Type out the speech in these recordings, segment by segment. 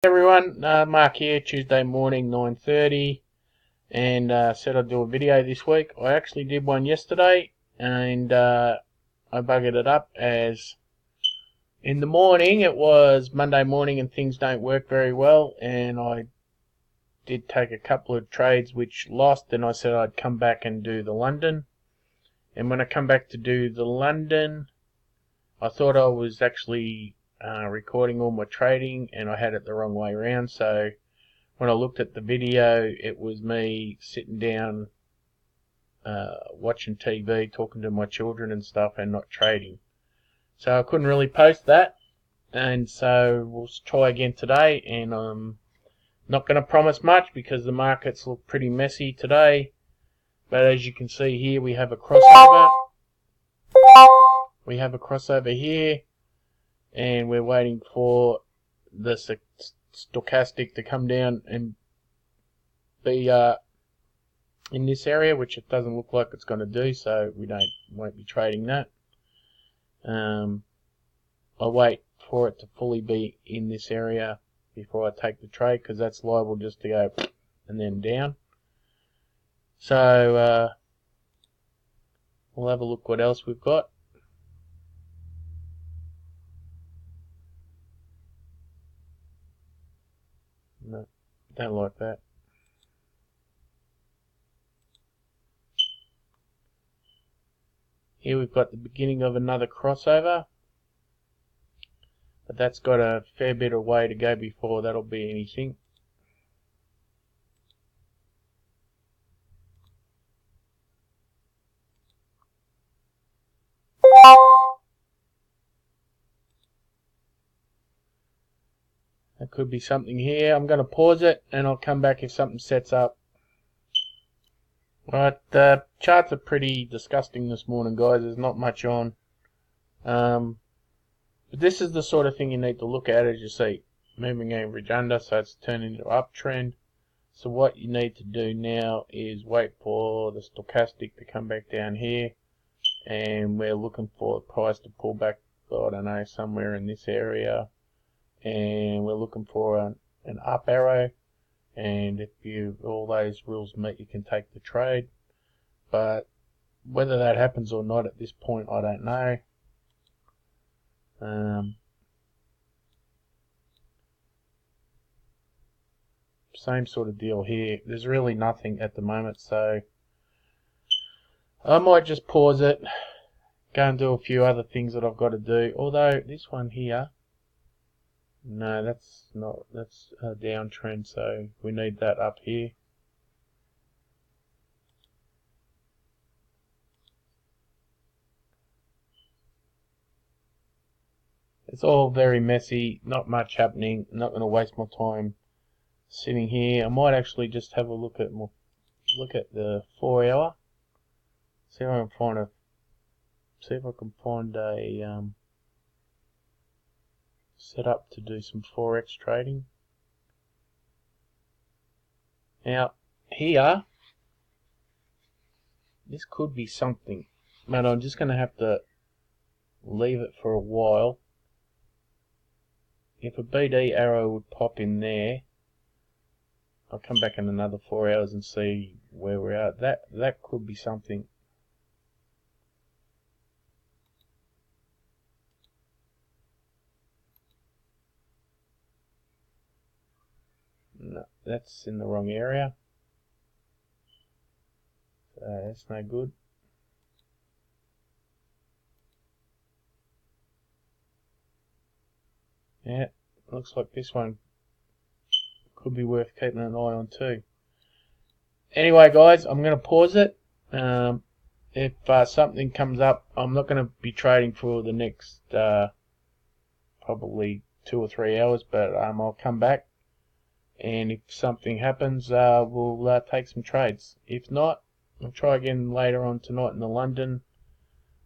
Everyone, Mark here, Tuesday morning, 9:30, and said I'd do a video this week. I actually did one yesterday, and I buggered it up as in the morning. It was Monday morning and things don't work very well, and I did take a couple of trades which lost, and I said I'd come back and do the London. And when I come back to do the London, I thought I was actually recording all my trading, and I had it the wrong way around. So when I looked at the video, it was me sitting down watching TV, talking to my children and stuff, and not trading. So I couldn't really post that, and so we'll try again today. And I'm not going to promise much because the markets look pretty messy today. But as you can see here, we have a crossover. We have a crossover here, and we're waiting for the stochastic to come down and be in this area, which it doesn't look like it's going to do, so we won't be trading that. I'll wait for it to fully be in this area before I take the trade, because that's liable just to go and then down. So we'll have a look what else we've got. No, don't like that. Here we've got the beginning of another crossover, but that's got a fair bit of way to go before that'll be anything. There could be something here. I'm going to pause it and I'll come back if something sets up. Right, the charts are pretty disgusting this morning, guys. There's not much on. But this is the sort of thing you need to look at. As you see, moving average under, so it's turning into uptrend. So what you need to do now is wait for the stochastic to come back down here, and we're looking for the price to pull back, I don't know, somewhere in this area, and we're looking for an up arrow. And if all those rules meet, you can take the trade. But whether that happens or not at this point, I don't know. Same sort of deal here. There's really nothing at the moment, so I might just pause it, go and do a few other things that I've got to do. Although this one here, no, that's a downtrend, so we need that up here. It's all very messy, not much happening. I'm not going to waste my time sitting here. I might actually just have a look at the 4 hour. See if I can find a setup to do some forex trading. Now here, this could be something, but I'm just going to have to leave it for a while. If a BD arrow would pop in there, I'll come back in another 4 hours and see where we're at. That could be something. No, that's in the wrong area. So that's no good. Yeah, looks like this one could be worth keeping an eye on too. Anyway, guys, I'm going to pause it. If something comes up, I'm not going to be trading for the next probably 2 or 3 hours, but I'll come back. And if something happens, we'll take some trades. If not, I'll try again later on tonight in the London.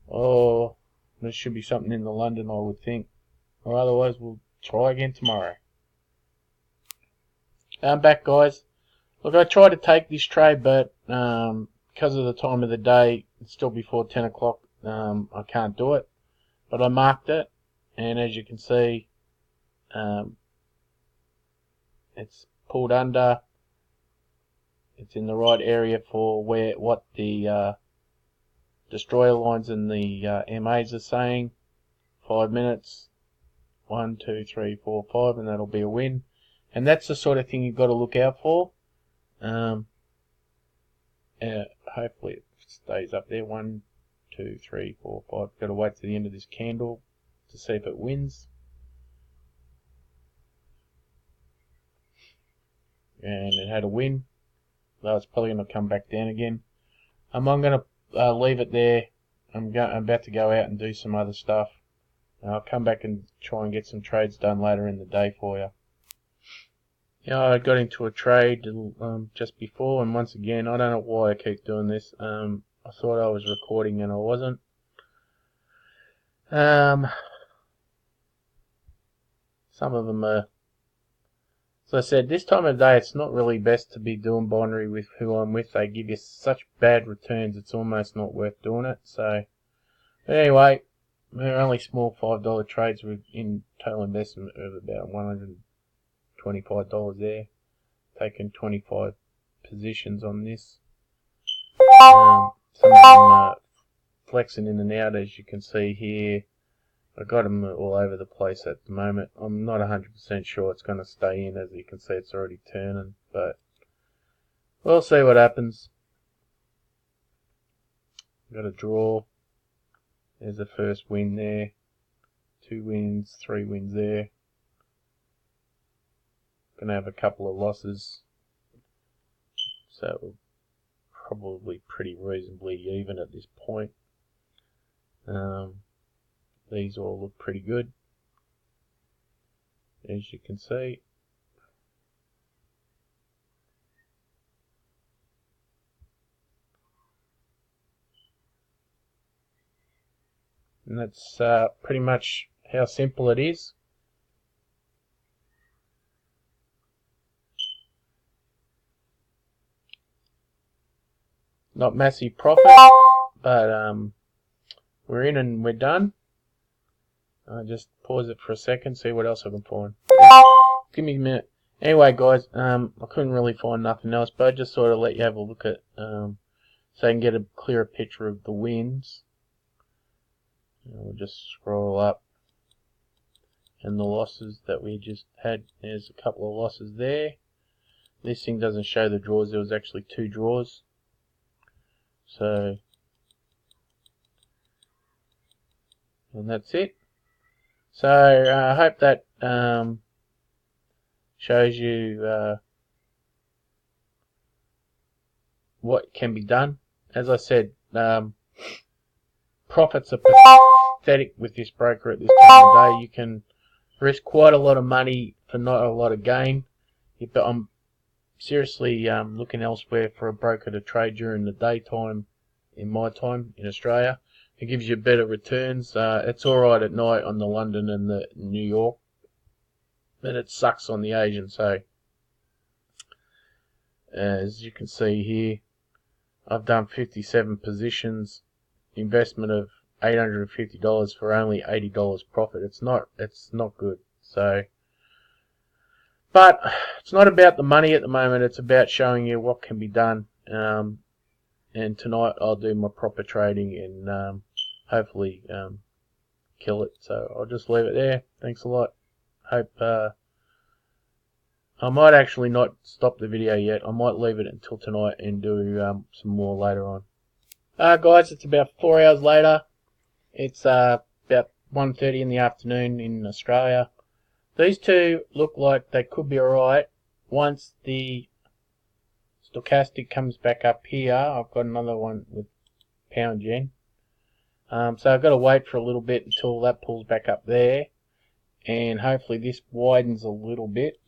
Or there should be something in the London, I would think. Or otherwise, we'll try again tomorrow. I'm back, guys. Look, I tried to take this trade, but because of the time of the day, it's still before 10 o'clock, I can't do it. But I marked it, and as you can see, it's pulled under. It's in the right area for what the destroyer lines and the MAs are saying. 5 minutes. 1, 2, 3, 4, 5, and that'll be a win. And that's the sort of thing you've got to look out for. Hopefully it stays up there. 1, 2, 3, 4, 5. Got to wait to the end of this candle to see if it wins. And it had a win. Though it's probably going to come back down again. I'm going to leave it there. I'm about to go out and do some other stuff. I'll come back and try and get some trades done later in the day for you. Yeah, I got into a trade just before, and once again, I don't know why I keep doing this. I thought I was recording and I wasn't. Some of them are... As I said, this time of day, it's not really best to be doing binary with who I'm with. They give you such bad returns, it's almost not worth doing it. So, but anyway, they're only small $5 trades with in total investment of about $125 there. Taking 25 positions on this. Some of them are flexing in and out, as you can see here. I got them all over the place at the moment. I'm not 100% sure it's going to stay in. As you can see, it's already turning, but we'll see what happens. Got a draw. There's the first win there. 2 wins, 3 wins there. Gonna have a couple of losses, so we're probably pretty reasonably even at this point. These all look pretty good, as you can see. And that's pretty much how simple it is. Not massive profit, but we're in and we're done. I'll just pause it for a second, see what else I can find. Give me a minute. Anyway, guys, I couldn't really find nothing else, but I just sort of let you have a look at, so you can get a clearer picture of the wins. We'll just scroll up, and the losses that we just had. There's a couple of losses there. This thing doesn't show the draws. There was actually 2 draws. So, and that's it. So I hope that shows you what can be done. As I said, profits are pathetic with this broker at this time of day. You can risk quite a lot of money for not a lot of gain. But I'm seriously looking elsewhere for a broker to trade during the daytime in my time in Australia. It gives you better returns. It's alright at night on the London and the New York, but it sucks on the Asian. So as you can see here, I've done 57 positions, investment of $850 for only $80 profit. It's not good. So, but it's not about the money at the moment. It's about showing you what can be done. And tonight I'll do my proper trading and hopefully kill it. So I'll just leave it there. Thanks a lot. Hope I might actually not stop the video yet. I might leave it until tonight and do some more later on. Guys, it's about 4 hours later. It's about 1:30 in the afternoon in Australia. These two look like they could be alright. Once the stochastic comes back up here, I've got another one with pound yen. So I've got to wait for a little bit until that pulls back up there. And hopefully this widens a little bit.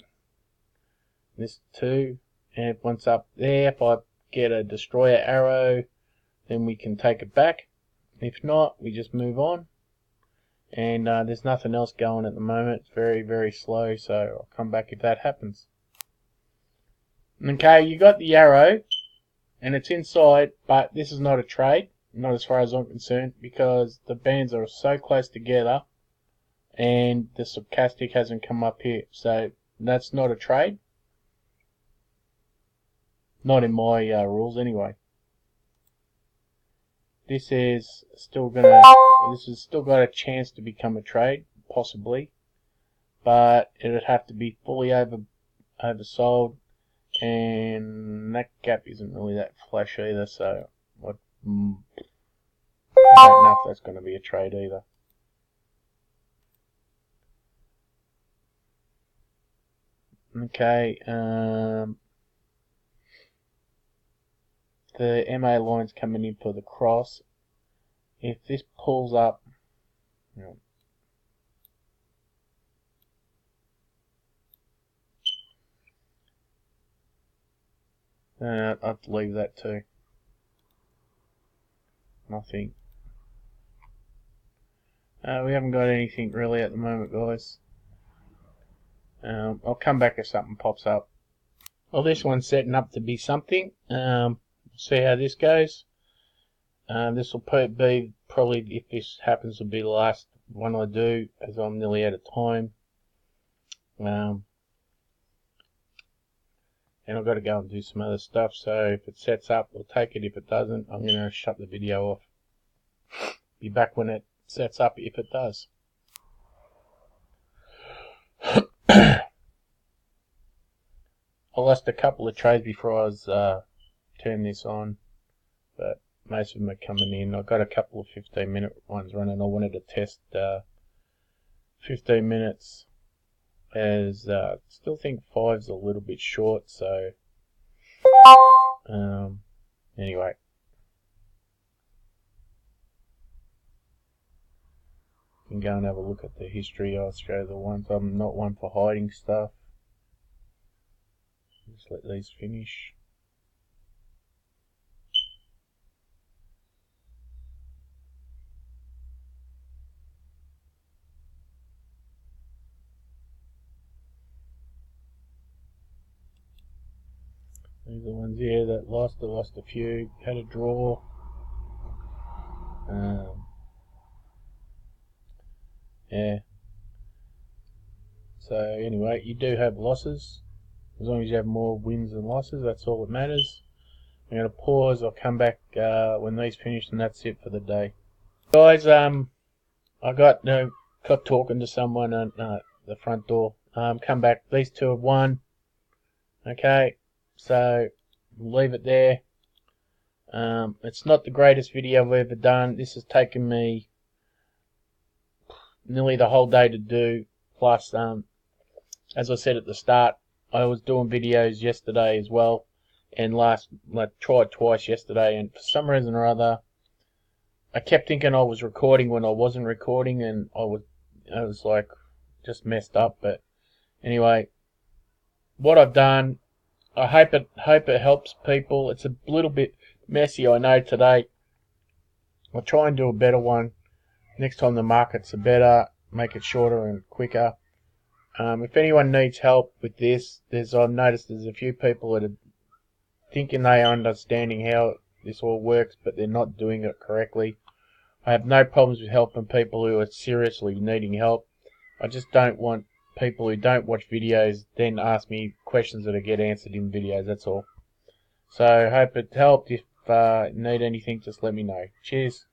This too. And once up there, if I get a destroyer arrow, then we can take it back. If not, we just move on. And there's nothing else going at the moment. It's very, very slow, so I'll come back if that happens. Okay, you got the arrow, and it's inside, but this is not a trade, not as far as I'm concerned, because the bands are so close together, and the stochastic hasn't come up here, so that's not a trade. Not in my rules anyway. This is still got a chance to become a trade, possibly, but it would have to be fully oversold, and that gap isn't really that flash either. So I don't know if that's going to be a trade either. Okay, the MA line's coming in for the cross. If this pulls up, I'll have to leave that too. Nothing. We haven't got anything really at the moment, guys. I'll come back if something pops up. Well, this one's setting up to be something. See how this goes. This will be probably, if this happens, will be the last one I do, as I'm nearly out of time. And I've got to go and do some other stuff, so if it sets up, we'll take it. If it doesn't, I'm going to shut the video off. Be back when it sets up, if it does. I lost a couple of trades before I was turned this on, but most of them are coming in. I've got a couple of 15-minute ones running. I wanted to test 15 minutes, as still think 5's a little bit short, so anyway. You can go and have a look at the history. I'll show the ones. I'm not one for hiding stuff. Just let these finish. These are the ones here that lost. I lost a few. Had a draw. Yeah. So anyway, you do have losses. As long as you have more wins than losses, that's all that matters. I'm going to pause. I'll come back when these finish, and that's it for the day. Guys, I got talking to someone at the front door. Come back. These two have won. Okay, so leave it there. It's not the greatest video I've ever done. This has taken me nearly the whole day to do. Plus, as I said at the start, I was doing videos yesterday as well, and I tried twice yesterday, and for some reason or other, I kept thinking I was recording when I wasn't recording, and I was like just messed up. But anyway, what I've done, I hope it helps people. It's a little bit messy, I know, today. I'll try and do a better one next time the markets are better, make it shorter and quicker. If anyone needs help with this, I've noticed there's a few people that are thinking they are understanding how this all works, but they're not doing it correctly. I have no problems with helping people who are seriously needing help. I just don't want people who don't watch videos then ask me questions that I get answered in videos, that's all. So, hope it helped. If you need anything, just let me know. Cheers.